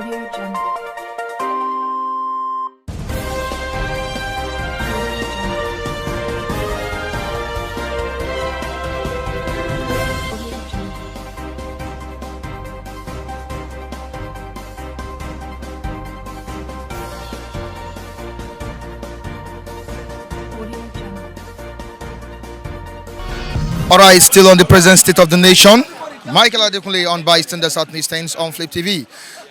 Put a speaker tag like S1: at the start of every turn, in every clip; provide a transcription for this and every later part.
S1: Audio Jungle. Audio Jungle. Audio Jungle.
S2: All right, still on the present state of the nation. Michael Adekunle on Bystander Southeastern on Flip TV.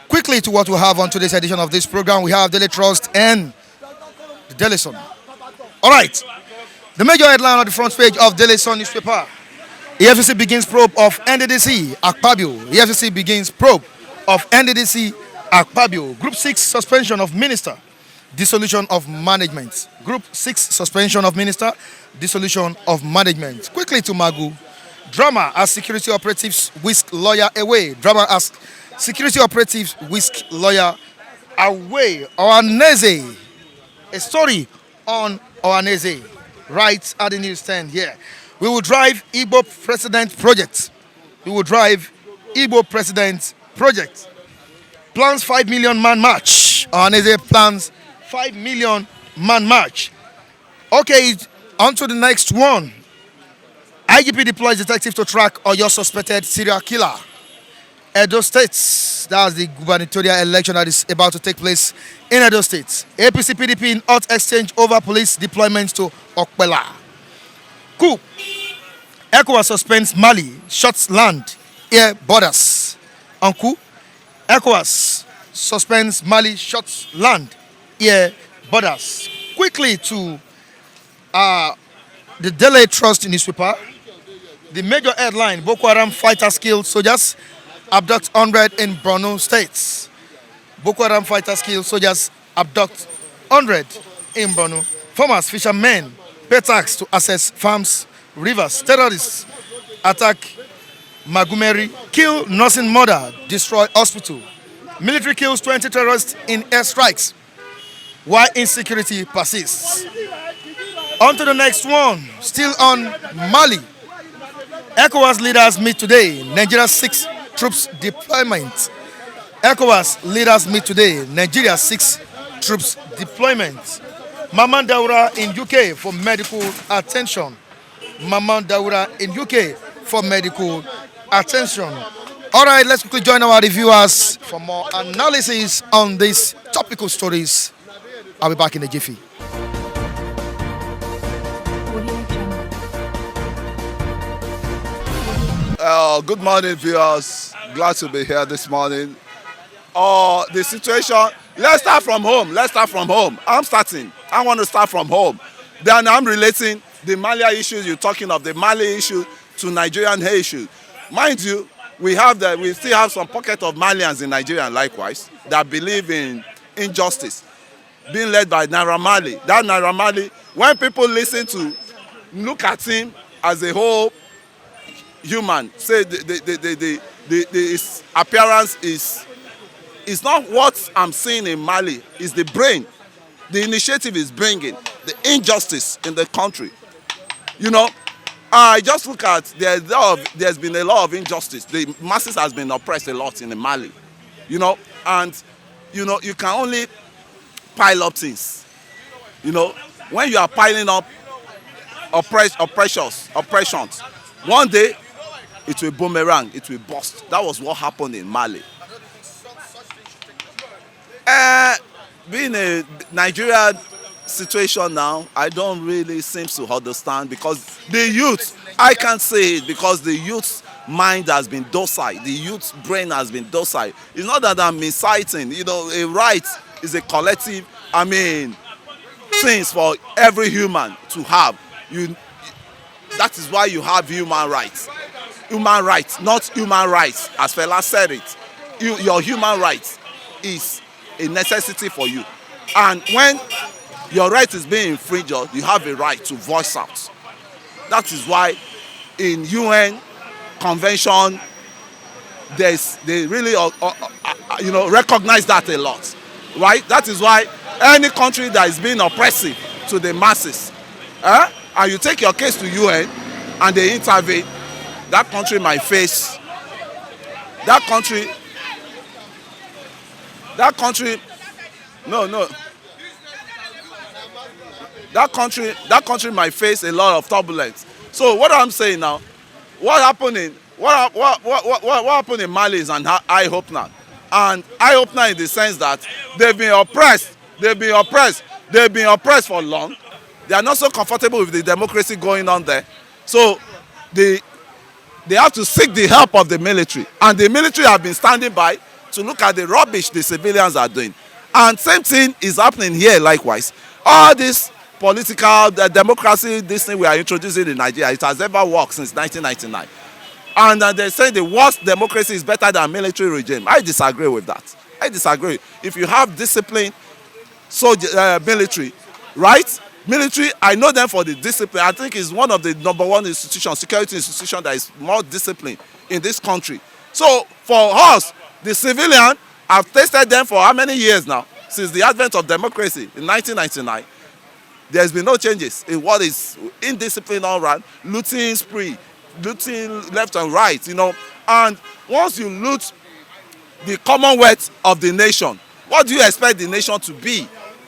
S2: Quickly to what we have on today's edition of this program, we have Daily Trust and the Daily Sun. All right, the major headline on the front page of Daily Sun newspaper: EFCC begins probe of NDDC Akpabio. EFCC begins probe of NDDC Akpabio. Group 6 suspension of minister, dissolution of management. Group 6 suspension of minister, dissolution of management. Quickly to Magu. Drama as security operatives whisk lawyer away. Drama as security operatives whisk lawyer away. Ohaneze. A story on Ohaneze. Right at the newsstand here. We will drive Igbo President Project. We will drive Igbo President Project. Plans 5 million man march. Ohaneze plans 5 million man march. Okay, on to the next one. IGP deploys detectives to track Oyo suspected serial killer. Edo State, that's the gubernatorial election that is about to take place in Edo State. APC PDP in hot exchange over police deployment to Okpela. Coup. ECOWAS suspends Mali, shuts land, air borders. On coup. ECOWAS suspends Mali, shuts land, air borders. Quickly to the Daily Trust newspaper. The major headline: Boko Haram fighters kill soldiers, abduct 100 in Borno State. Boko Haram fighters kill soldiers, abduct 100 in Borno. Farmers, fishermen pay tax to access farms, rivers. Terrorists attack Magumeri, kill nursing mother, destroy hospital. Military kills 20 terrorists in airstrikes, while insecurity persists. On to the next one, still on Mali. ECOWAS leaders meet today. Nigeria 6 troops deployment. ECOWAS leaders meet today. Nigeria 6 troops deployment. Maman Daura in UK for medical attention. Maman Daura in UK for medical attention. All right, let's quickly join our reviewers for more analysis on these topical stories. I'll be back in a jiffy.
S1: Audio Jungle.
S3: Good morning, viewers. Glad to be here this morning. The situation, let's start from home. I'm starting. I want to start from home. Then I'm relating the Mali issues you're talking of, the Mali issue to Nigerian issue. Mind you, we still have some pocket of Malians in Nigeria likewise that believe in injustice, being led by Naira Marley. That Naira Marley, when people look at him as a whole human, say his appearance is not what I'm seeing in Mali. It's the brain. The initiative is bringing the injustice in the country. You know, I just look at there's been a lot of injustice. The masses has been oppressed a lot in Mali. You know, and you can only pile up things. You know, when you are piling up oppressions, one day it will boomerang, it will burst. That was what happened in Mali. Being a Nigeria situation now, I don't really seem to understand, because the youth, I can't say it, because the youth's mind has been docile, the youth's brain has been docile. It's not that I'm inciting, a right is a collective, things for every human to have. That is why you have human rights. Human rights, not human rights, as Fela said it. Your human rights is a necessity for you. And when your right is being infringed, you have a right to voice out. That is why in UN convention, they really recognize that a lot, right? That is why any country that is being oppressive to the masses, and you take your case to UN and they intervene, that country might face, that country That country, no. That country might face a lot of turbulence. So what I'm saying now, what happened in Mali is an eye opener, and eye opener in the sense that they've been oppressed for long. They are not so comfortable with the democracy going on there, so they have to seek the help of the military, and the military have been standing by to look at the rubbish the civilians are doing. And same thing is happening here likewise. All this political democracy, this thing we are introducing in Nigeria, it has never worked since 1999. And they're saying the worst democracy is better than military regime. I disagree with that. I disagree. If you have discipline, military, right? Military, I know them for the discipline. I think it's one of the #1 institutions, security institution that is more disciplined in this country. So for us, the civilian, I've tasted them for how many years now? Since the advent of democracy in 1999. There's been no changes in what is indiscipline all around, looting spree, looting left and right, And once you loot the commonwealth of the nation, what do you expect the nation to be?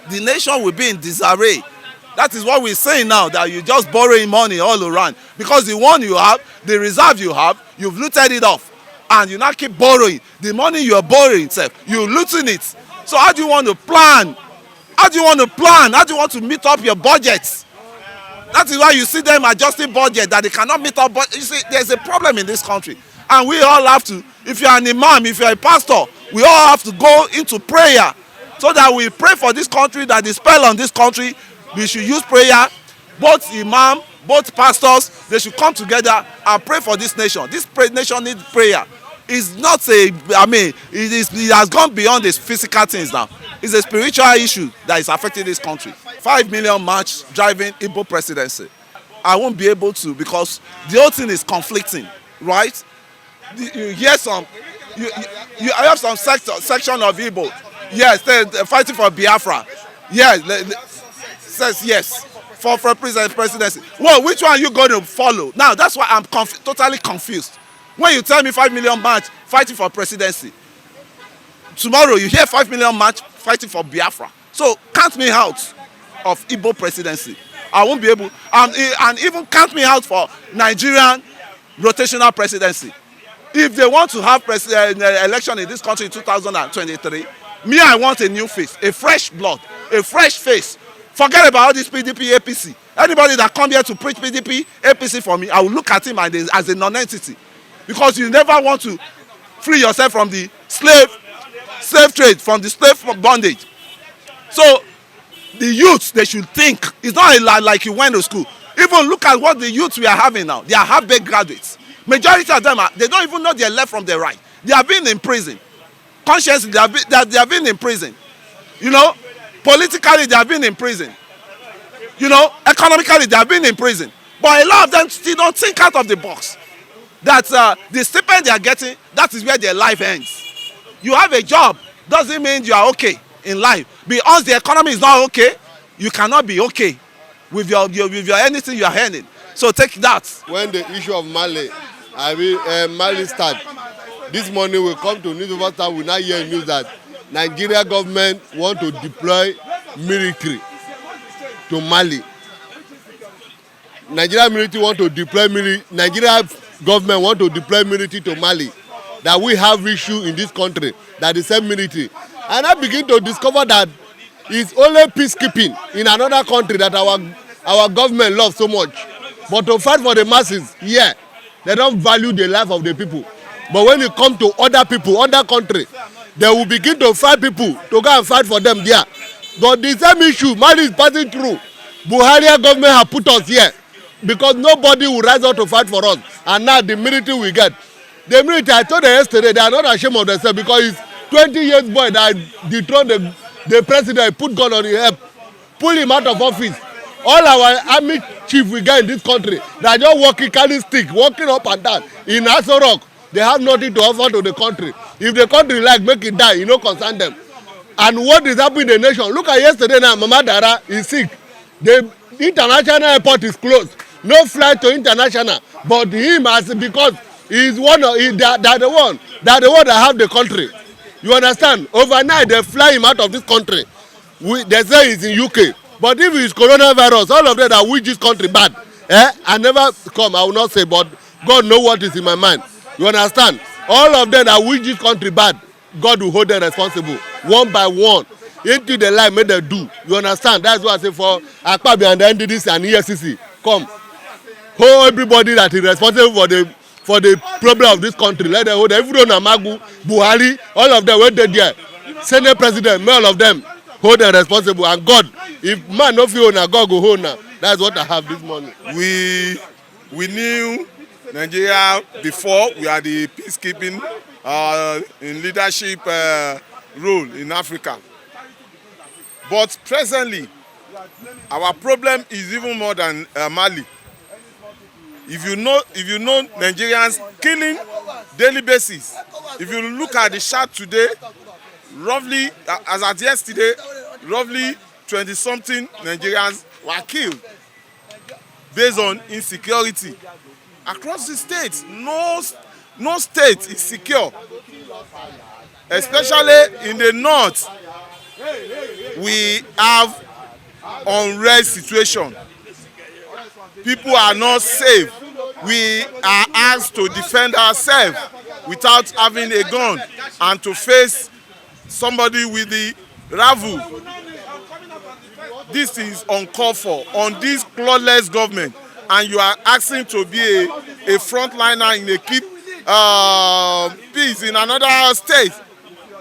S3: The nation will be in disarray. That is what we're saying now, that you're just borrowing money all around. Because the one you have, the reserve you have, you've looted it off. And you now keep borrowing. The money you're borrowing, you're looting it. So how do you want to plan? How do you want to plan? How do you want to meet up your budgets? That is why you see them adjusting budget, that they cannot meet up. But you see, there's a problem in this country. And we all have to, if you're an imam, if you're a pastor, we all have to go into prayer so that we pray for this country, that the spell on this country, we should use prayer. Both imam, both pastors, they should come together and pray for this nation. This nation needs prayer. It's not it has gone beyond these physical things now. It's a spiritual issue that is affecting this country. 5 million march driving Igbo presidency. I won't be able to, because the whole thing is conflicting, right? You hear some, you have some section of Igbo, yes, they're fighting for Biafra. Yes, says yes, for presidency. Well, which one are you going to follow? Now, that's why I'm totally confused. When you tell me 5 million march fighting for presidency, tomorrow you hear 5 million march fighting for Biafra. So count me out of Igbo presidency. I won't be able, and even count me out for Nigerian rotational presidency. If they want to have election in this country in 2023, me, I want a new face, a fresh blood, a fresh face. Forget about all this PDP, APC. Anybody that come here to preach PDP, APC for me, I will look at him as a non-entity. Because you never want to free yourself from the slave trade, from the slave bondage. So the youths, they should think. It's not like you went to school. Even look at what the youths we are having now. They are half-baked graduates. Majority of them, they don't even know their left from their right. They have been in prison. Consciously, they have been in prison. Politically, they have been in prison. Economically, they have been in prison. But a lot of them still don't think out of the box. That the stipend they are getting, that is where their life ends. You have a job, doesn't mean you are okay in life. Because the economy is not okay, you cannot be okay with your anything you are earning. So take that.
S4: When the issue of Mali start, this morning we come to newspaper, we now hear news that Nigeria government want to deploy military to Mali. Nigeria military want to deploy Nigeria government want to deploy military to Mali. That we have issue in this country, that the same military. And I begin to discover that it's only peacekeeping in another country that our government loves so much. But to fight for the masses, yeah, they don't value the life of the people. But when it comes to other people, other country, they will begin to fight people to go and fight for them there. But the same issue Mali is passing through. Buhari government have put us here because nobody will rise up to fight for us. And now the military we get. The military, I told them yesterday, they are not ashamed of themselves because it's 20 years boy that dethroned the president, put gun on his head, pull him out of office. All our army chief we get in this country, they are just walking, carrying stick, walking up and down. In Aso Rock, they have nothing to offer to the country. If the country like make it die, concern them. And what is happening in the nation? Look at yesterday now, Mama Dara is sick. The international airport is closed. No flight to international. But him, because he's one of, they are the one that have the country. You understand? Overnight they fly him out of this country. They say he's in UK. But if it's coronavirus, all of them that wish this country bad. I never come, I will not say, but God knows what is in my mind. You understand? All of them that wish this country bad, God will hold them responsible, one by one. Into the lie make them do. You understand? That's why I say for Akpabi and the NDDC and EFCC, come. Hold everybody that is responsible for the problem of this country. Let them hold everyone, Amagu, Buhari, all of them, when they there. Senate president, all of them, hold them responsible. And God, if man no feel now, God go hold now. That's what I have this morning.
S3: We knew Nigeria before. We are the peacekeeping in leadership role in Africa. But presently, our problem is even more than Mali. If you know Nigerians killing daily basis. If you look at the chart today, roughly, as at yesterday, roughly 20-something Nigerians were killed based on insecurity. Across the states, no state is secure. Especially in the north, we have unrest situation. People are not safe. We are asked to defend ourselves without having a gun and to face somebody with the rifle. This is uncalled for on this clawless government, and you are asking to be a frontliner in a keep peace in another state,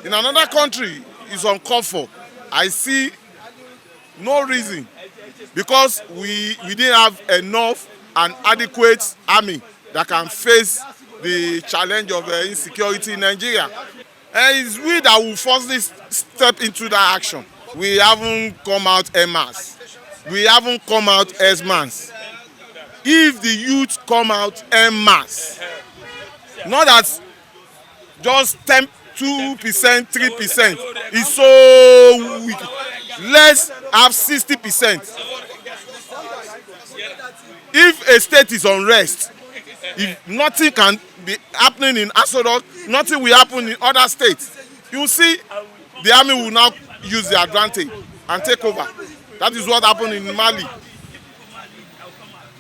S3: in another country. Is uncalled for. I see no reason, because we didn't have enough and adequate army that can face the challenge of insecurity in Nigeria. And it's we that will firstly step into that action. We haven't come out en masse. We haven't come out as mass. If the youth come out en masse, not that just 2%, 3% is so weak. Let's have 60%. If a state is unrest, if nothing can be happening in Aso Rock, nothing will happen in other states. You see, the army will now use the advantage and take over. That is what happened in Mali.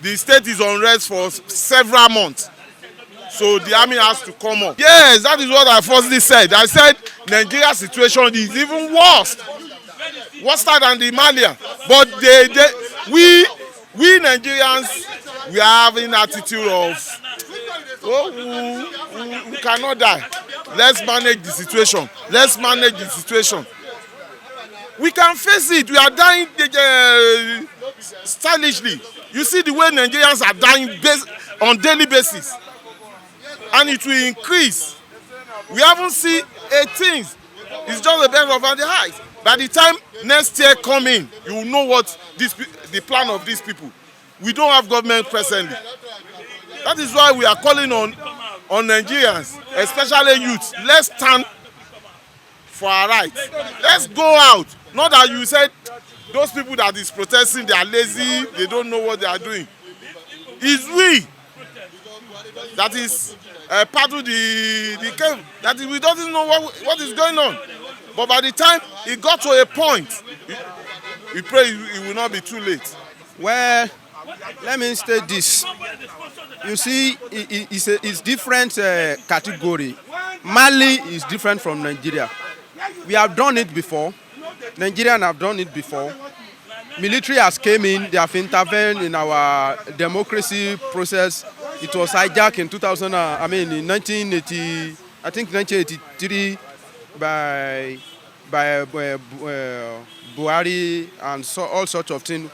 S3: The state is unrest for several months. So the army has to come up. Yes, that is what I firstly said. I said Nigeria's situation is even worse than the Malian. But we Nigerians, we are having attitude of, we cannot die. Let's manage the situation. Let's manage the situation. We can face it. We are dying stylishly. You see the way Nigerians are dying on daily basis. And it will increase. We haven't seen 18. It's just the best of the eyes. By the time next year come in, you will know what the plan of these people. We don't have government presently. That is why we are calling on Nigerians, especially youth. Let's stand for our rights. Let's go out. Not that you said those people that is protesting, they are lazy, they don't know what they are doing. It's we that is part of the cave, that we don't know what is going on. But by the time it got to a point, we pray it will not be too late.
S5: Well, let me state this. You see, it's different category. Mali is different from Nigeria. We have done it before. Nigerians have done it before. Military has came in, they have intervened in our democracy process. It was hijacked in 1980, I think 1983 by Buhari and all sorts of things.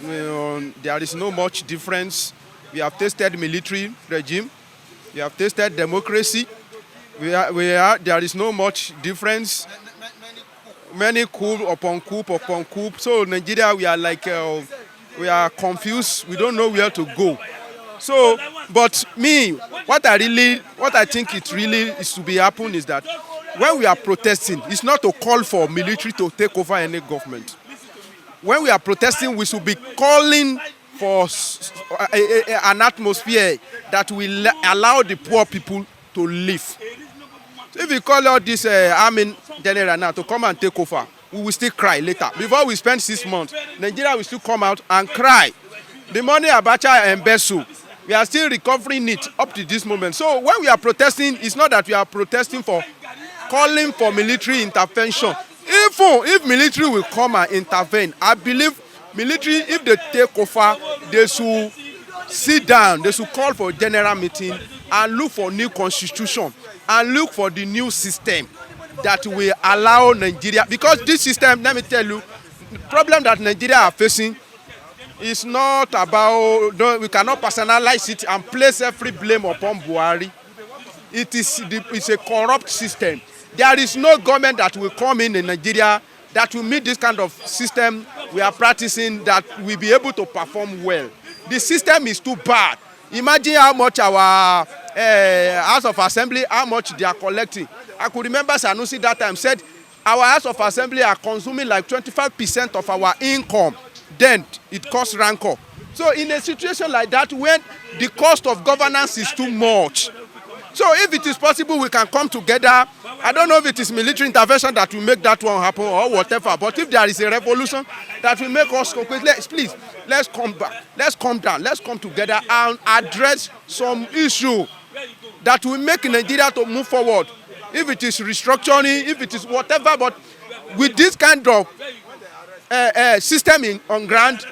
S5: There is no much difference. We have tasted military regime. We have tasted democracy. There is no much difference. Many coup upon coup upon coup. So Nigeria, we are like, we are confused. We don't know where to go. So, but me, what I think it really is to be happen is that when we are protesting, it's not to call for military to take over any government. When we are protesting, we should be calling for an atmosphere that will allow the poor people to live. So if you call all this army general now to come and take over, we will still cry later. Before we spend 6 months, Nigeria will still come out and cry. The money Abacha and Besu, we are still recovering it up to this moment. So when we are protesting, it's not that we are protesting for calling for military intervention. If military will come and intervene, I believe military, if they take over, they should sit down, they should call for a general meeting and look for new constitution and look for the new system that will allow Nigeria, because this system, let me tell you, the problem that Nigeria are facing is not about, no, we cannot personalize it and place every blame upon Buhari. It's a corrupt system. There is no government that will come in Nigeria that will meet this kind of system we are practicing that will be able to perform well. The system is too bad. Imagine how much our House of Assembly, how much they are collecting. I could remember Sanusi that time said our House of Assembly are consuming like 25% of our income. Then it costs rancor. So in a situation like that, when the cost of governance is too much, so if it is possible, we can come together. I don't know if it is military intervention that will make that one happen or whatever. But if there is a revolution that will make us complete, please, let's come back. Let's come down. Let's come together and address some issue that will make Nigeria to move forward. If it is restructuring, if it is whatever, but with this kind of system on ground,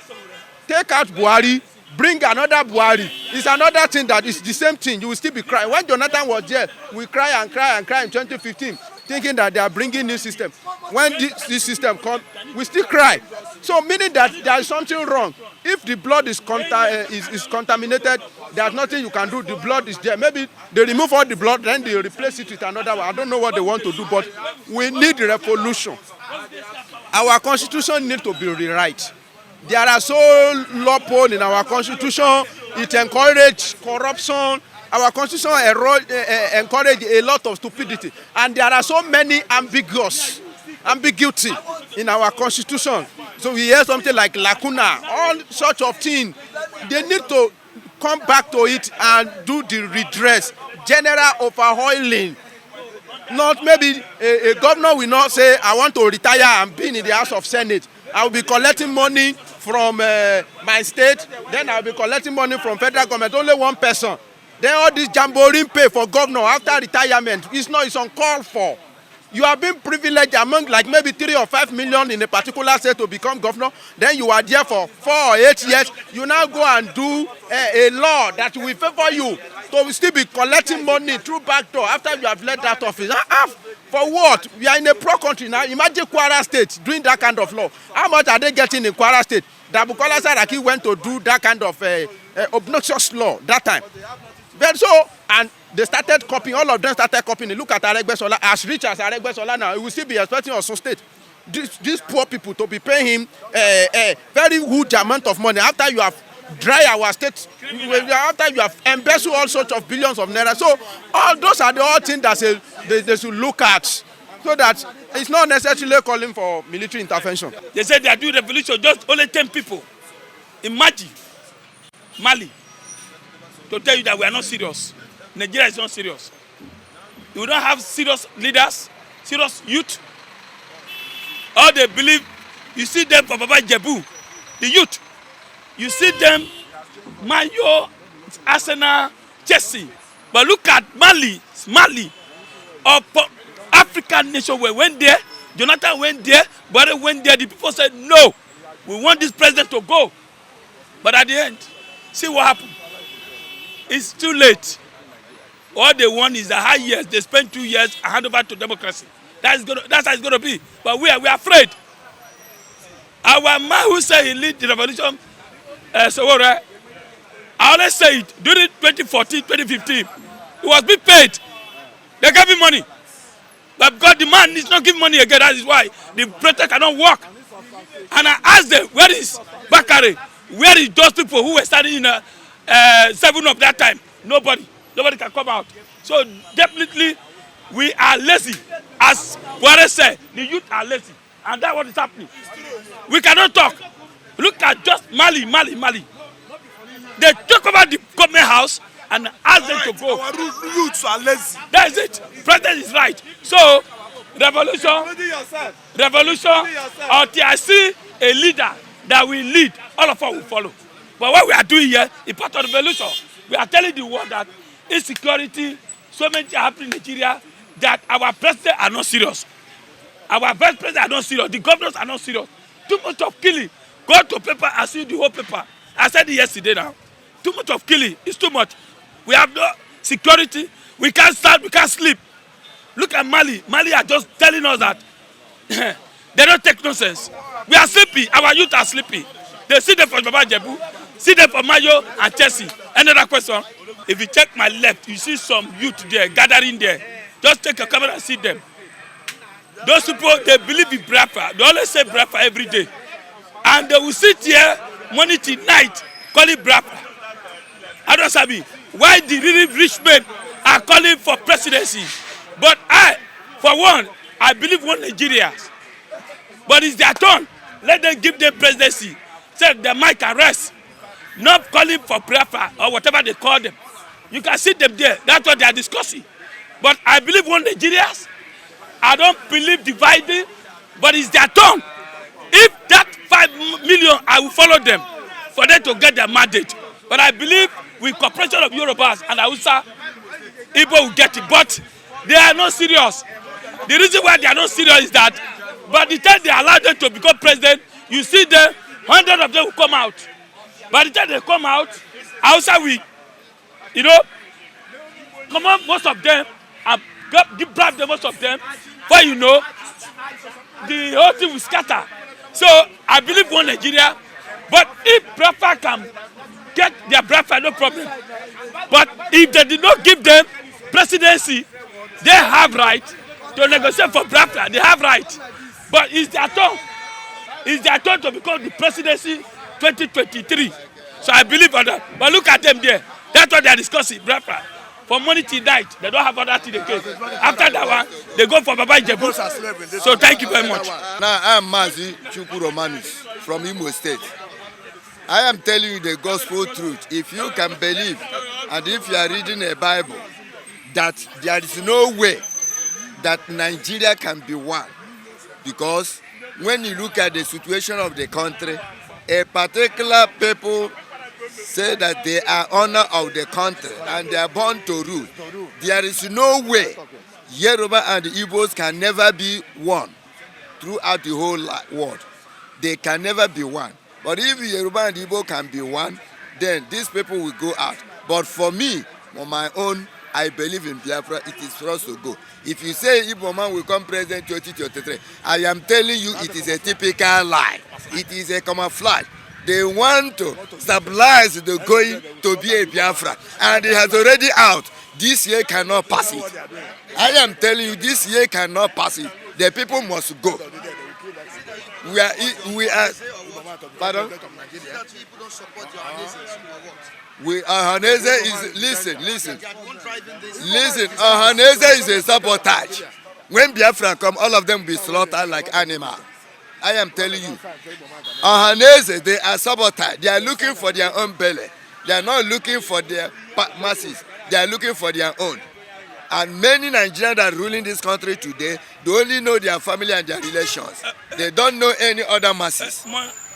S5: take out Buhari, bring another Buhari. It's another thing that is the same thing. You will still be crying. When Jonathan was there, we cry and cry and cry in 2015, thinking that they are bringing new system. When this system comes, we still cry. So meaning that there is something wrong. If the blood is contaminated, there's nothing you can do. The blood is there. Maybe they remove all the blood, then they replace it with another one. I don't know what they want to do, but we need revolution. Our constitution needs to be rewrite. There are so loopholes in our constitution. It encourages corruption. Our constitution encourages a lot of stupidity. And there are so many ambiguity in our constitution. So we hear something like lacuna, all sorts of things. They need to come back to it and do the redress, general overhauling. Not maybe a governor will not say, I want to retire and be in the House of Senate. I will be collecting money from my state, then I will be collecting money from federal government, only one person. Then all this jamboree pay for governor after retirement, it's uncalled for. You have been privileged among like maybe 3 or 5 million in a particular state to become governor. Then you are there for 4 or 8 years. You now go and do a law that will favor you to still be collecting money through back door after you have left that office. For what? We are in a pro country now. Imagine Kwara State doing that kind of law. How much are they getting in Kwara State? That Bukola Saraki went to do that kind of obnoxious law that time. But so, and they started copying, all of them started copying. Look at Aregbesola, as rich as Aregbesola now, he will still be expecting Osun State. These poor people to be paying him a very huge amount of money after you have dry our state, after you have embezzled all sorts of billions of naira. So all those are the all things that they should look at, so that it's not necessarily calling for military intervention.
S6: They said they are doing revolution, just only 10 people. Imagine Mali to tell you that we are not serious. Nigeria is not serious. We don't have serious leaders, serious youth. All they believe, you see them for Baba Jebu, the youth. You see them, Mayo, Arsenal, Chelsea. But look at Mali, or African nation where went there, Jonathan went there, Buhari went there. The people said, no, we want this president to go. But at the end, see what happened. It's too late. All they want is the high years. They spend 2 years and hand over to democracy. That's how it's going to be. But we are afraid. Our man who said he lead the revolution, I always say it, during 2014, 2015, he was being paid. They gave him money. But because the man is not giving money again, that is why the protest cannot work. And I asked them, where is Bakare? Where is those people who were standing in 7 of that time? Nobody can come out. So definitely we are lazy. As Buhari said, the youth are lazy. And that's what is happening. We cannot talk. Look at just Mali. They took over the government house and ask them to go.
S3: Our youths are lazy.
S6: That is it. President is right. So, revolution, until I see a leader that will lead, all of us will follow. But what we are doing here is part of the revolution. We are telling the world that insecurity, so many things happen in Nigeria, that our president are not serious. Our vice president are not serious. The governors are not serious. Too much of killing. Go to paper and see the whole paper. I said it yesterday now. Too much of killing. It's too much. We have no security. We can't start. We can't sleep. Look at Mali. Mali are just telling us that they don't take nonsense. We are sleepy. Our youth are sleepy. They see them from Baba Jebu, see them from Mayo and Chelsea. Another question. If you check my left, you see some youth there gathering there. Just take a camera and see them. Those people, they believe in Biafra. They always say Biafra every day. And they will sit here morning till night calling Biafra. I don't sabi why the really rich men are calling for presidency. But I, for one, I believe one Nigeria. But it's their turn. Let them give them presidency. Say they might arrest. Not calling for Biafra or whatever they call them. You can see them there. That's what they are discussing. But I believe one Nigerians. I don't believe dividing, but it's their turn. If that 5 million, I will follow them for them to get their mandate. But I believe with cooperation of Yorubas and Hausa, Igbo will get it. But they are not serious. The reason why they are not serious is that by the time they allow them to become president, you see them, 100 of them will come out. By the time they come out, Hausa will, come on, most of them, and bribe them, most of them, but the whole thing will scatter. So I believe one Nigeria, but if Biafra can get their Biafra, no problem. But if they did not give them presidency, they have right to negotiate for Biafra. They have right. But it's their turn. It's their turn to become the presidency 2023. So I believe on that. But look at them there. That's what they are discussing, Biafra. From morning till night, they don't have other thing again. After that one, they go for Baba Ijebu. So thank you very much.
S7: Now I am Mazi Chukwuromanus from Imo State. I am telling you the gospel truth. If you can believe, and if you are reading a Bible, that there is no way that Nigeria can be one. Because when you look at the situation of the country, a particular people say that they are honor of the country and they are born to rule. There is no way Yoruba and the Igbos can never be one throughout the whole world. They can never be one. But if Yoruba and Igbo can be one, then these people will go out. But for me, on my own, I believe in Biafra. It is for us to go. If you say Igbo man will come president 2023, I am telling you it is a typical lie. It is a camouflage. They want to stabilize the going to be a Biafra. And it has already out. This year cannot pass it. I am telling you, this year cannot pass it. The people must go. We are pardon? Ohaneze is, listen, Ohaneze is a sabotage. When Biafra come, all of them will be slaughtered like animals. I am telling you, Ohaneze, they are sabotage. They are looking for their own belly. They are not looking for their masses. They are looking for their own. And many Nigerians that are ruling this country today, they only know their family and their relations. They don't know any other masses.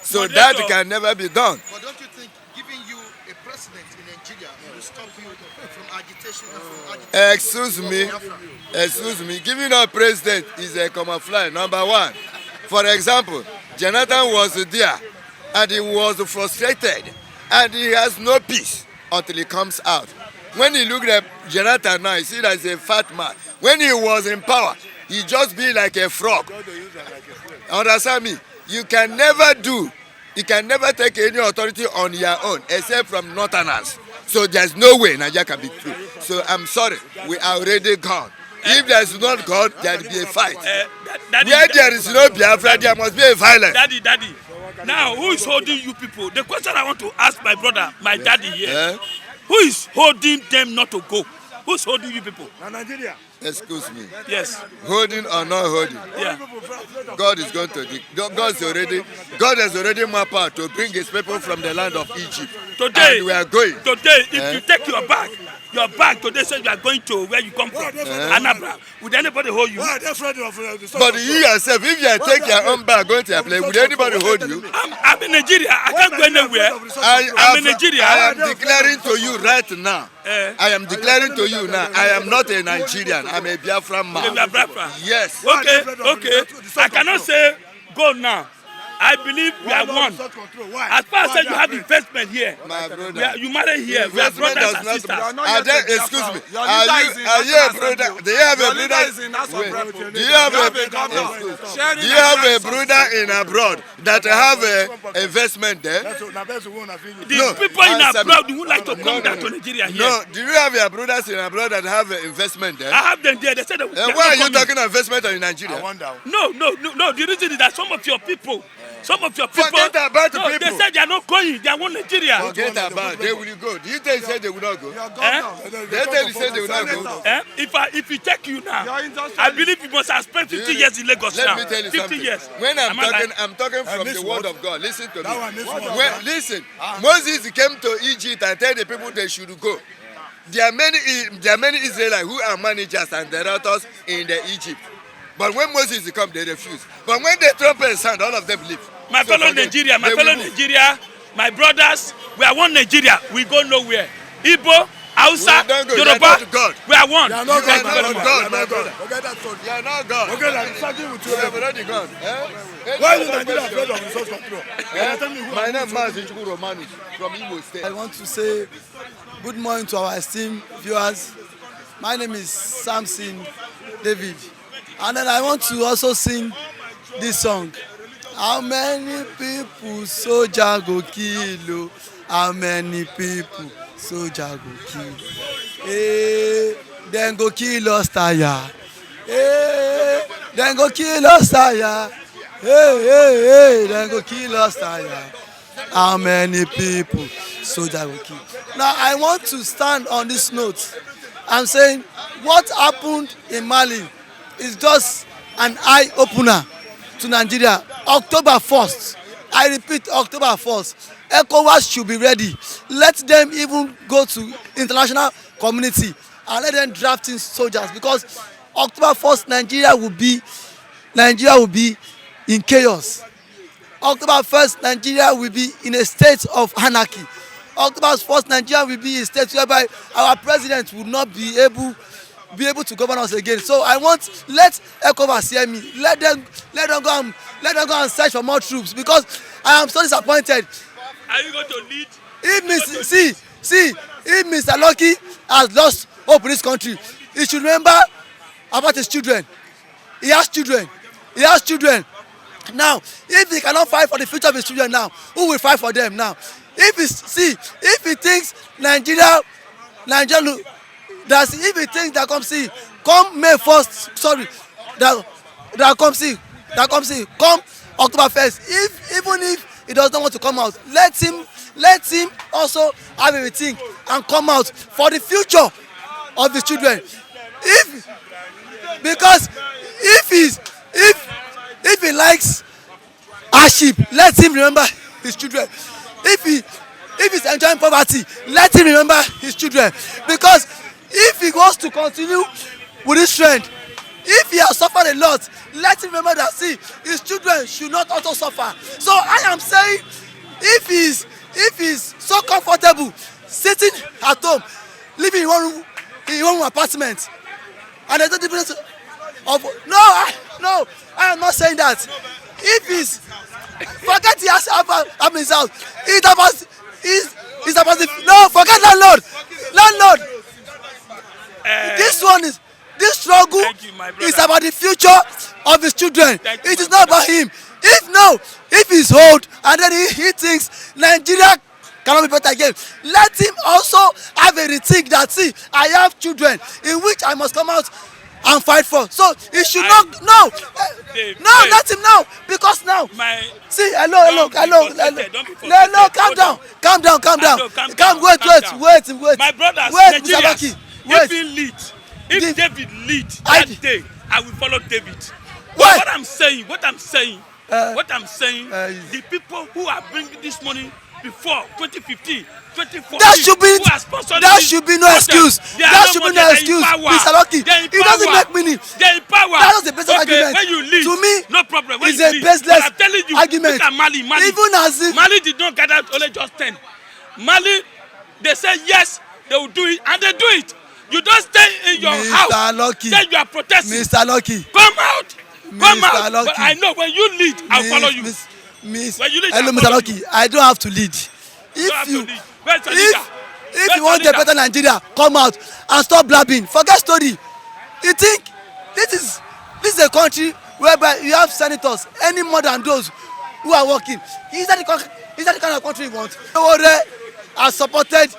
S7: So that can never be done.
S2: But don't you think giving you a president in Nigeria will stop you from agitation and from
S7: Excuse me. Giving a president is a camouflage, number one. For example, Jonathan was there and he was frustrated and he has no peace until he comes out. When he looked at Jonathan now, he see that he's a fat man. When he was in power, he just be like a frog. Understand me? You can never take any authority on your own except from northerners. So there's no way Nigeria can be true. So I'm sorry, we are already gone. If there is not God, there will be a fight. Where there is no Biafra, there must be a violence.
S6: Daddy. Now, who is holding you people? The question I want to ask my brother, my daddy here. Who is holding them not to go? Who's holding you people?
S3: Nigeria.
S7: Excuse me.
S6: Yes.
S7: Holding or not holding?
S6: Yeah.
S7: God is going to. God has already mapped out to bring his people from the land of Egypt.
S6: Today,
S7: and we are going.
S6: Today, if you take your back your bag today says you are going to where you come from, Anambra. Would anybody hold you?
S7: But you yourself, if you take your own bag going to your place, would anybody hold you?
S6: I'm in Nigeria. I can't go anywhere. I'm in Nigeria.
S7: I am declaring to you right now. I am declaring to you now. I am not a Nigerian. I'm a Biafran man.
S6: You are Biafra.
S7: Yes.
S6: Okay. I cannot say go now. I believe we are one. As far as you have investment here,
S7: My brother.
S6: you marry here. We are
S7: Investment
S6: brothers
S7: does
S6: and
S7: not.
S6: sisters.
S7: Excuse me. Are you a brother? Do you have a brother? Do you have a brother in abroad that have a investment there?
S6: The people in abroad who like to come down to Nigeria here.
S7: No. Do you have your brothers in abroad that have an investment there?
S6: I have them there. They said they
S7: And why are you talking of investment in Nigeria?
S6: No. The reason is that some of your people.
S7: Forget about the people.
S6: They said they are not going. They want Nigeria.
S7: Forget about. They will go. Do you think they said they will not go? They said they will not go.
S6: If you take you now, I believe you must have spent 50 years in Lagos now.
S7: Let me tell you
S6: 50
S7: something.
S6: years.
S7: When I'm talking from the word of God. Listen to me. Listen, Moses came to Egypt and told the people they should go. There are many Israelites who are managers and directors in the Egypt. But when Moses come, they refuse. But when the trumpet sound, all of them leave.
S6: My fellow Nigeria, my brothers, we are one Nigeria. We go nowhere. Igbo, Hausa, Yoruba, we are one.
S7: You are not God, my brother. You are not God. You have already gone.
S4: Why is Nigeria afraid of resource control?
S7: My name is Mazi Chukwu Romanus from Imo State.
S8: I want to say good morning to our esteemed viewers. My name is Samson David. And then I want to also sing this song. How many people soldier go kill? How many people soldier go kill? Hey, then go kill us tire. Hey, then go kill us tire. Hey, then go kill us tire. How many people soldier go kill? Now I want to stand on this note. I'm saying what happened in Mali is just an eye-opener to Nigeria. October 1st, I repeat, October 1st, ECOWAS should be ready. Let them even go to international community and let them draft in soldiers, because October 1st, Nigeria will be in chaos. October 1st, Nigeria will be in a state of anarchy. October 1st, Nigeria will be in a state whereby our president will not be able to govern us again. So I want, let ECOWAS hear me. Let them go and search for more troops, because I am so disappointed.
S6: Are you going to lead?
S8: If Mr. Lucky has lost hope in this country, he should remember about his children. He has children. Now, if he cannot fight for the future of his children now, who will fight for them now? If he thinks Nigeria, if he thinks that come May 1st, come October 1st, even if he does not want to come out, let him also have a rethink and come out for the future of his children. Because if he likes hardship, let him remember his children. If he's enjoying poverty, let him remember his children. Because if he wants to continue with this trend, if he has suffered a lot, let him remember that his children should not also suffer. So I am saying, if he's so comfortable sitting at home, living in one room apartment, and there's no difference of no, I am not saying that. If he's forget he has have his house, it's about no, forget landlord. This struggle is about the future of his children. It is not about him. If he's old and then he thinks Nigeria cannot be better again, let him also have a rethink that I have children in which I must come out and fight for. So he should let him know, because now hello, wait.
S6: My brothers,
S8: wait,
S6: Nigeria,
S8: Mr. Baki, wait.
S6: If David lead that day, I will follow David.
S8: Why?
S6: What I'm saying, the people who are bringing this money before 2015, 2014.
S8: That should be
S6: who are sponsoring
S8: that
S6: this
S8: should be no
S6: protest.
S8: excuse.
S6: They are
S8: That
S6: no
S8: should be
S6: more
S8: no
S6: than
S8: excuse.
S6: in power.
S8: Mr. Lucky,
S6: They are in
S8: he doesn't
S6: power.
S8: make meaning.
S6: They are in power.
S8: That was the best argument.
S6: When you leave,
S8: To me,
S6: no problem. When
S8: it's
S6: you
S8: a
S6: leave,
S8: baseless
S6: but I'm telling you,
S8: argument.
S6: look at Mali.
S8: Even as if
S6: Mali did not gather only just 10. Mali, they say yes, they will do it, and they do it. You don't stay in your house.
S8: Mr. Lucky,
S6: Say you are protesting.
S8: Mr. Lucky,
S6: Come out. Come
S8: Mr.
S6: out.
S8: Lucky.
S6: But I know when you lead, I'll follow you. When you lead,
S8: Hello,
S6: I'll
S8: Mr.
S6: follow
S8: Lucky.
S6: you.
S8: I don't have to lead.
S6: You don't have
S8: If you
S6: to lead. Where's your leader?
S8: if
S6: Where's
S8: you want
S6: your
S8: a
S6: leader?
S8: better Nigeria, come out and stop blabbing. Forget story. You think this is a country whereby you have senators any more than those who are working? Is that the kind of country you want? Owore has supported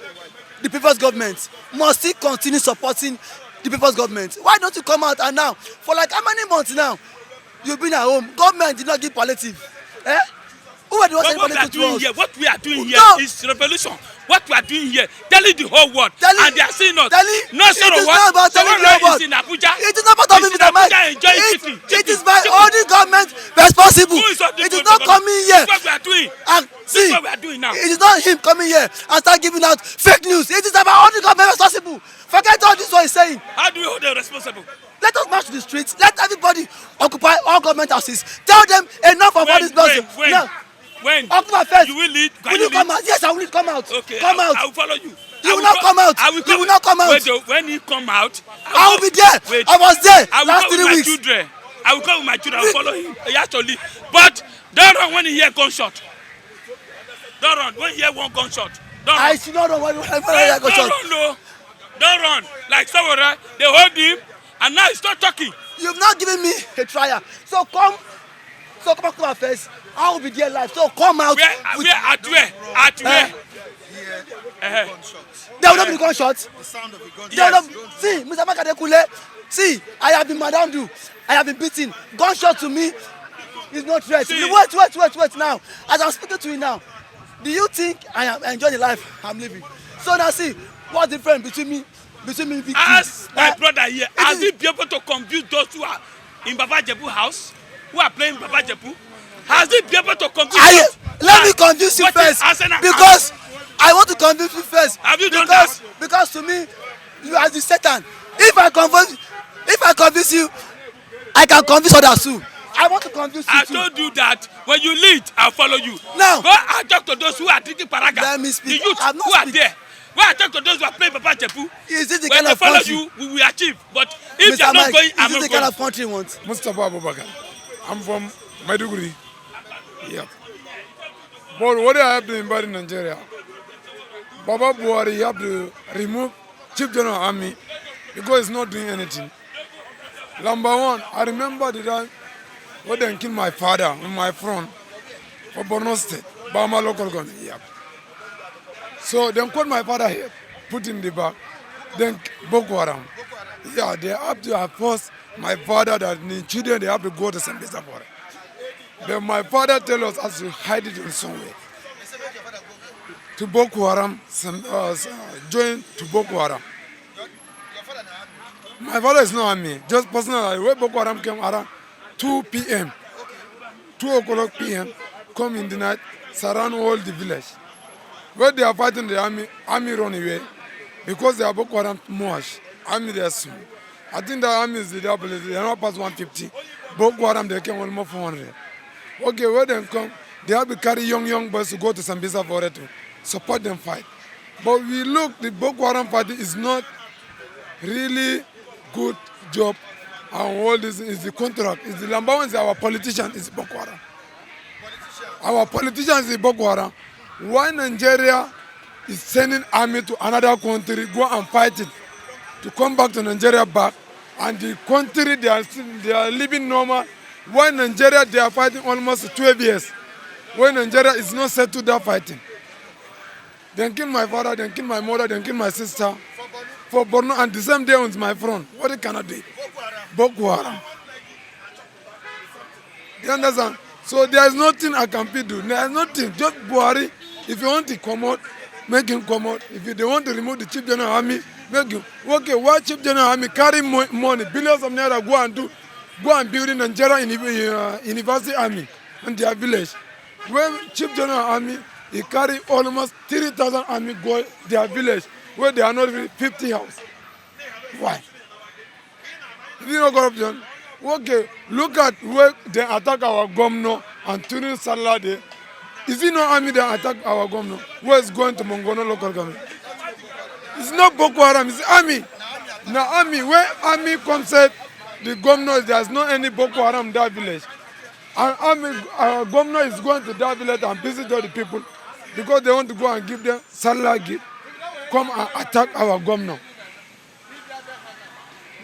S8: the previous government. Must he continue supporting the previous government? Why don't you come out and now for like how many months now you've been at home? Government did not give palliative. Eh? Who are the ones
S6: But
S8: saying
S6: what we are
S8: palliative to
S6: doing
S8: us?
S6: here, what we are doing here
S8: No.
S6: is revolution. What we are doing here, telling the whole world,
S8: Telling-
S6: and they are seeing us.
S8: telling-
S6: No,
S8: it is not about telling the whole world.
S6: is in Abuja.
S8: It is not part of
S6: He's
S8: it,
S6: in
S8: Mr. Mike.
S6: Abuja enjoying chicken.
S8: It is by all the government responsible.
S6: Who is on the
S8: It is
S6: good
S8: not
S6: government?
S8: coming here.
S6: This is what we are doing.
S8: And
S6: This
S8: see,
S6: is what we are doing now.
S8: it is not him coming here and start giving out fake news. It is about all the government responsible. Forget all this what he's saying.
S6: How do we hold them responsible?
S8: Let us march to the streets. Let everybody occupy all government houses. Tell them enough of all this nonsense. Now,
S6: When?
S8: occupy first.
S6: You will lead. Can
S8: Will you come out? Yes, I will come out.
S6: Okay,
S8: Come out.
S6: I will follow you.
S8: You will not come out. You will not come out.
S6: Wait, when you come out,
S8: I will be there.
S6: Wait.
S8: I was there
S6: I will
S8: last
S6: come with
S8: 3
S6: my
S8: weeks.
S6: children. I will come with my children. I will follow him. He has to leave. But don't run when you hear gunshot. Don't run when you hear one gunshot. Don't
S8: I
S6: run.
S8: should not know why
S6: Don't run, no. Don't run. Like someone, they hold him, and now he's not talking.
S8: You've not given me a trial. So come back to my face. I will be there live. So come out.
S6: Where? At where? At where?
S8: There will not be gunshots. There will not. See, Mr. Makadekule. See, I have been madam. I have been beaten. Gunshot to me is not threat.
S6: See.
S8: Wait now. As I'm speaking to you now, do you think I am enjoying the life I'm living? So now see, what's the difference between me and Vicky?
S6: Ask my brother here.
S8: it
S6: Has
S8: is-
S6: he been able to confuse those who are in Baba Jebu house, who are playing Baba Jebu? Has he been able to confuse those?
S8: Let me confuse you
S6: What is
S8: first
S6: Arsenal?
S8: because I want to confuse you first.
S6: Have you done
S8: Because to me, you are the Satan. If I confuse you, I can confuse others too. I want to confuse you
S6: I
S8: too.
S6: told you that when you lead, I'll follow you.
S8: Now-
S6: go and talk to those who are drinking paraga.
S8: Let me speak.
S6: The youth
S8: I'm not
S6: who are
S8: speaking.
S6: there. Go and talk to those who are playing Baba Jebu.
S8: Is this the
S6: When
S8: kind
S6: they
S8: of
S6: follow
S8: country?
S6: you, we will achieve. But if they are
S8: Mr.
S6: not
S8: Mike,
S6: going,
S8: is
S6: I'm
S8: this
S6: not
S8: the kind
S6: going.
S8: of country you want?
S9: Mustafa Abubakar. I'm from Maiduguri. Yep. But what I have to invite in Nigeria, Baba Buhari have to remove Chief General Army because he's not doing anything. Number one, I remember the time when they killed my father on my front for Borno State, Bama local government. Yep. So they called my father here, put him in the back, then Boko Haram. Yeah, they have to have forced my father that the children they have to go to Sambisa for it. But my father tell us has to hide it in some way. To Boko Haram, join to Boko Haram. My father is not army, just personally. Where Boko Haram came around 2 p.m., 2 o'clock p.m., come in the night, surround all the village. Where they are fighting the army run away because they are Boko Haram much. Army they are small. I think the army is the double, they are not past 150. Boko Haram they came almost 400. Okay, where they come, they have to carry young boys to go to Sambisa for it to support them fight. But we look, the Boko Haram party is not really good job. And all this is the contract. Is the number one is our politician is Boko Haram. Our politicians is Boko Haram. Why Nigeria is sending army to another country, go and fight it, to come back to Nigeria back, and the country they are living normal. Why Nigeria they are fighting almost 12 years? Why Nigeria is not set to that fighting? They kill my father, they kill my mother, they kill my sister for Borno, and the same day on my front. What can I do? Boko Haram. You understand? So there is nothing I can do. There is nothing. Just Buhari. If you want to come out, make him come out. If they want to remove the Chief General Army, make him. Okay, why Chief General Army carry money, billions of naira, go and build in Nigeria university army in their village. Where Chief General Army he carry almost 3,000 army go their village where they are not even 50 house. Why? Is it no corruption? Okay, look at where they attack our governor and during Salah Day. Is it no army that attack our governor? Where is going to Mongono local government? It's not Boko Haram, it's army. Now army, where army comes said the governor, there's not any Boko Haram in that village. And army, our governor is going to that village and visit all the people because they want to go and give them Salah gift. Come and attack our governor.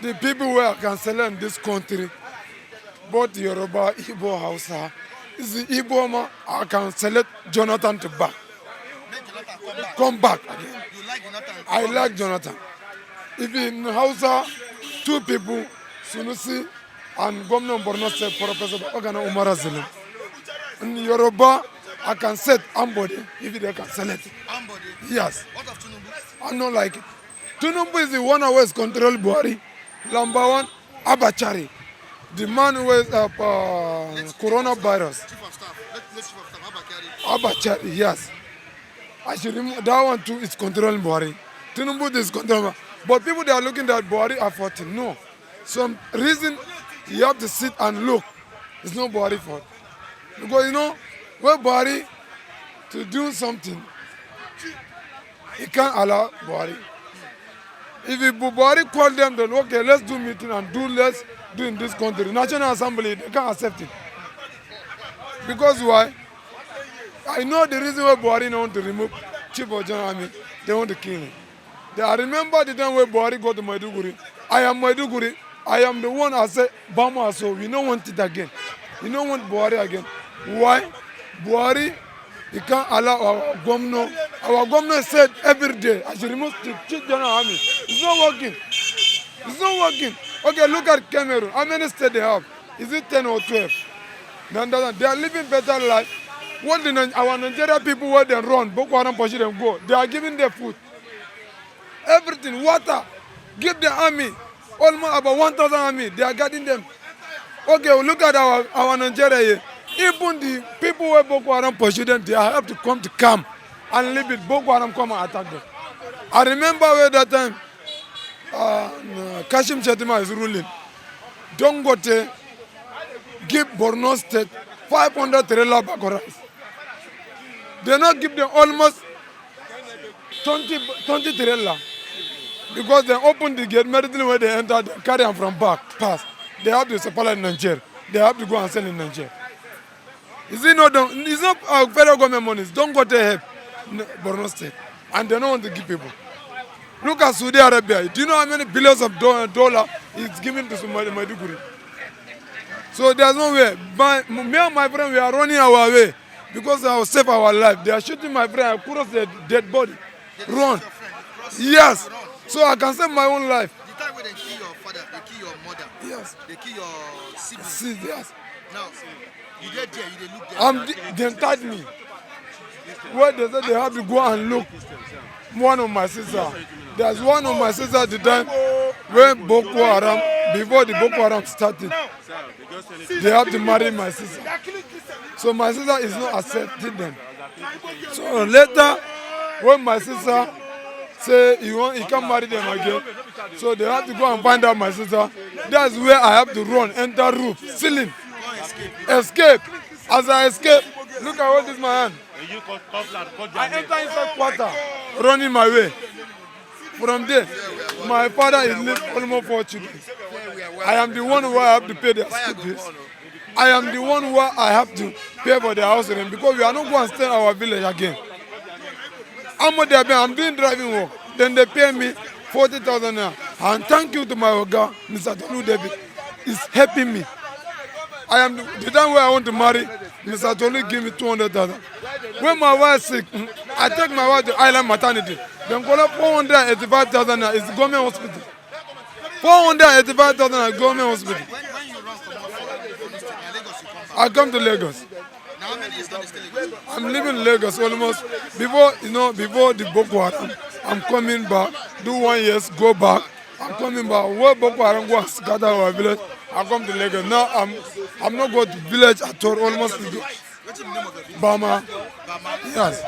S9: The people who are canceling this country, both Yoruba, Igbo, Hausa, is the Igbo man, I can select Jonathan to back. Come back again. I like Jonathan. If in Hausa, two people, Sunusi and Governor Borno State, Professor Ogana Umar Azilim. In Yoruba, I can set somebody if they can select it. Yes.
S2: What of Tinubu?
S9: I don't like it. Tinubu is the one who has controlled Buhari. Number one, Abachari, the man who has coronavirus.
S2: Chief of Staff. Let's Chief of Staff,
S9: Abachari, yes. I should remove that one too. Is controlling Buhari. Tinubu is controlling. But people that are looking at Buhari are 14. No, some reason you have to sit and look. It's not Buhari fault because you know when Buhari to do something, he can't allow Buhari. If Buhari call them, then okay, let's do meeting and let's do in this country. National Assembly, they can't accept it. Because why? I know the reason why Buhari don't want to remove Chief of General Army. They want to kill him. I remember the time when Buhari got to Maiduguri. I am Maiduguri. I am the one I said, Bama, so we don't want it again. We don't want Buhari again. Why? Buhari, he can't allow our governor. Our governor said every day, I should remove the Chief General Army. It's not working. It's not working. Okay, look at Cameroon. How many states they have? Is it 10 or 12? They are living better life. What our Nigerian people, where they run, Boko Haram push them go. They are giving their food. Everything, water. Give the army. Almost about 1,000 army. They are guarding them. Okay, look at our Nigeria here. Even the people where Boko Haram pursue them, they have to come to camp and leave it. Boko Haram come and attack them. I remember where that time Kashim Shettima is ruling. Dangote give Borno State 500 trailer bag of rice. They not give them almost 20 trailer because they open the gate, medicine where they enter, they carry them from back, pass. They have to supply in Nigeria. They have to go and sell in Nigeria. Is it not? It's not federal government money. Don't go to help Borno State, and they don't want to give people. Look at Saudi Arabia. Do you know how many billions of dollars it's given to Maiduguri? So there's no way. Me and my friend, we are running our way because I will save our life. They are shooting my friend. I cross the dead body. Run. Yes. So I can save my own life.
S2: The time when they kill your father, they kill your mother.
S9: Yes.
S2: They kill your siblings.
S9: Yes.
S2: Now, you get there, you look there.
S9: They tied me. Where they said they have to go and look one of my sisters. There's one of my sisters at the time when Boko Haram, before the Boko Haram started, they have to marry my sister. So my sister is not accepting them. So later, when my sister say he can't marry them again, so they have to go and find out my sister. That's where I have to run, enter roof, ceiling, escape. As I escape, look at what is my hand. I enter inside quarter, running my way. From there, my father is lived almost 4 children. I am the one who I have to pay their school fees. I am the one who I have to pay for their house rent because we are not going to stay in our village again. I'm doing driving work. Then they pay me 40,000 naira. And thank you to my Oga, Mr. Tolu David. It's helping me. I am the time where I want to marry, Mr. Tolu give me 200,000. When my wife is sick, I take my wife to Island Maternity. Then call up 485,000 naira. It's government hospital. 485,000 naira government hospital.
S2: When you run from Lagos, you come back.
S9: I come to Lagos.
S2: Now, how many years can you stay in Lagos?
S9: I'm living in Lagos almost before the Boko Haram. I'm coming back. Do 1 year, go back. I'm coming back. Where Boko Haram go and scatter our village, I come to Lagos. Now I'm not going to village at all. Almost.
S2: Where
S9: Bama. Yes.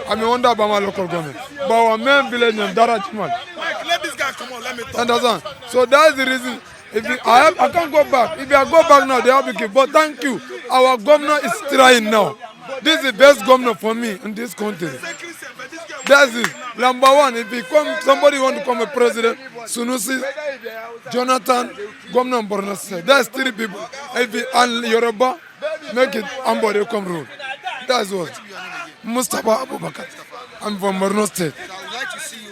S9: I'm under Bama local government. But our main village name Darachiman.
S2: Mike, let this guy come on. Let me talk.
S9: Understand? So that's the reason. If I can't go back. If I go back now, they have to give. But thank you. Our governor is trying now. This is the best governor for me in this country. That's it. Number one, if somebody want to come a president, Sunusi, Jonathan, Governor of Borno State. That's 3 people. And Yoruba, make it Ambode come rule. That's what. Mustafa Abubakar. I'm from Borno State.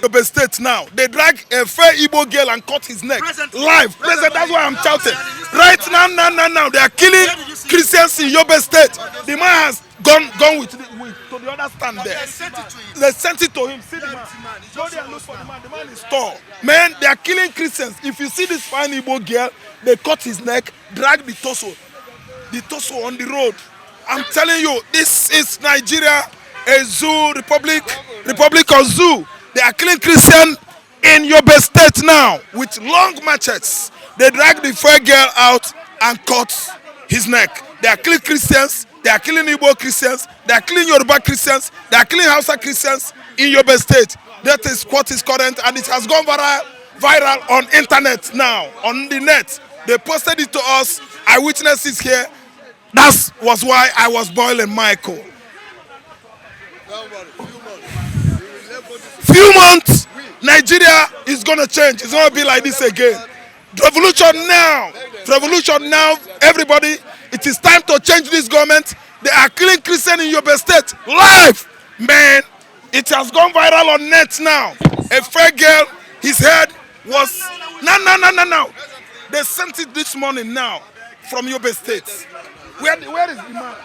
S2: Yobe State now. They drag a fair Igbo girl and cut his neck. Live. Present, that's why I'm shouting. Right now. They are killing Christians in Yobe State. The man has gone with to the other stand there. They sent it to him. See the man. Go there and look for the man. The man is tall. Man, they are killing Christians. If you see this fine Igbo girl, they cut his neck, drag the torso on the road. I'm telling you, this is Nigeria, a zoo, Republic of Zoo. They are killing Christians in Yobe State now with long machetes. They drag the fair girl out and cut his neck. They are killing Christians. They are killing Igbo Christians. They are killing Yoruba Christians. They are killing Hausa Christians in Yobe State. That is what is current, and it has gone viral on internet now, on the net. They posted it to us. Eyewitnesses here. That was why I was boiling Michael. Few months, Nigeria is going to change. It's going to be like this again. Revolution now. Revolution now. Everybody, it is time to change this government. They are killing Christians in Yobe State. Live. Man, it has gone viral on net now. A fair girl, his head was... No. They sent it this morning now from Yobe State. Where is the man?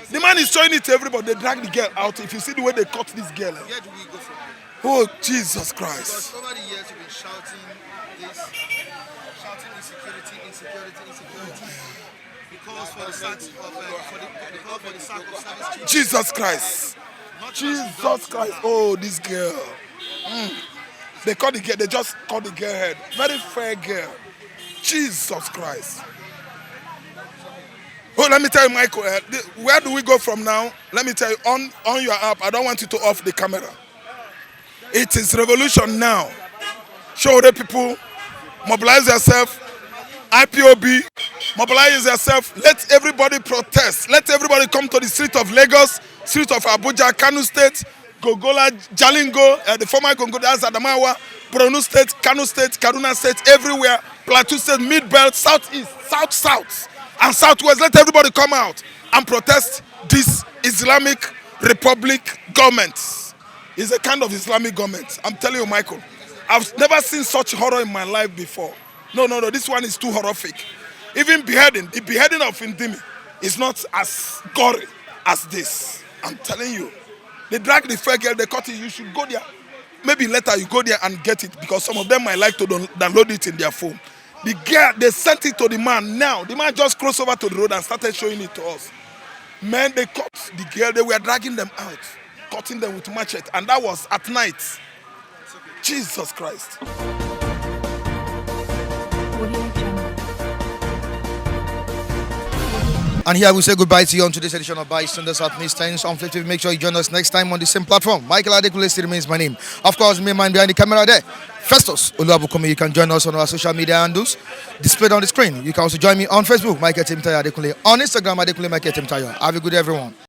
S2: The man is showing it to everybody. They drag the girl out. If you see the way they cut this girl. Where do we go from here? Oh, Jesus Christ.
S10: Because over the years we've been shouting insecurity. Because for the sack of service.
S2: Jesus Christ. Jesus Christ. Oh, this girl. They cut the girl. They just cut the girl head. Very fair girl. Jesus Christ. Oh, let me tell you, Michael, where do we go from now? Let me tell you, on your app, I don't want you to off the camera. It is revolution now. Show the people, mobilize yourself, IPOB, mobilize yourself, let everybody protest. Let everybody come to the street of Lagos, street of Abuja, Kano State, Gogola, Jalingo, the former Gongo, that's Adamawa, Borno State, Kano State, Kaduna State, everywhere, Plateau State, Mid-Belt, Southeast, South, and Southwest. Let everybody come out and protest this Islamic Republic government. It's a kind of Islamic government. I'm telling you, Michael, I've never seen such horror in my life before. No, this one is too horrific. Even the beheading of Ndimi is not as gory as this. I'm telling you. They drag the fair girl, they cut it, you should go there. Maybe later you go there and get it, because some of them might like to download it in their phone. The girl, they sent it to the man now. The man just crossed over to the road and started showing it to us. Man, they cut the girl, they were dragging them out, cutting them with machete, and that was at night. Jesus Christ. And here we say goodbye to you on today's edition of Bystander Southeast Times on Flip TV. Make sure you join us next time on the same platform. Michael Adekunle still remains my name. Of course, me man behind the camera there, Festus Oluwabukumi. You can join us on our social media handles displayed on the screen. You can also join me on Facebook, Michael Timtayo Adekunle. On Instagram, Adekunle Michael Timtayo. Have a good day, everyone.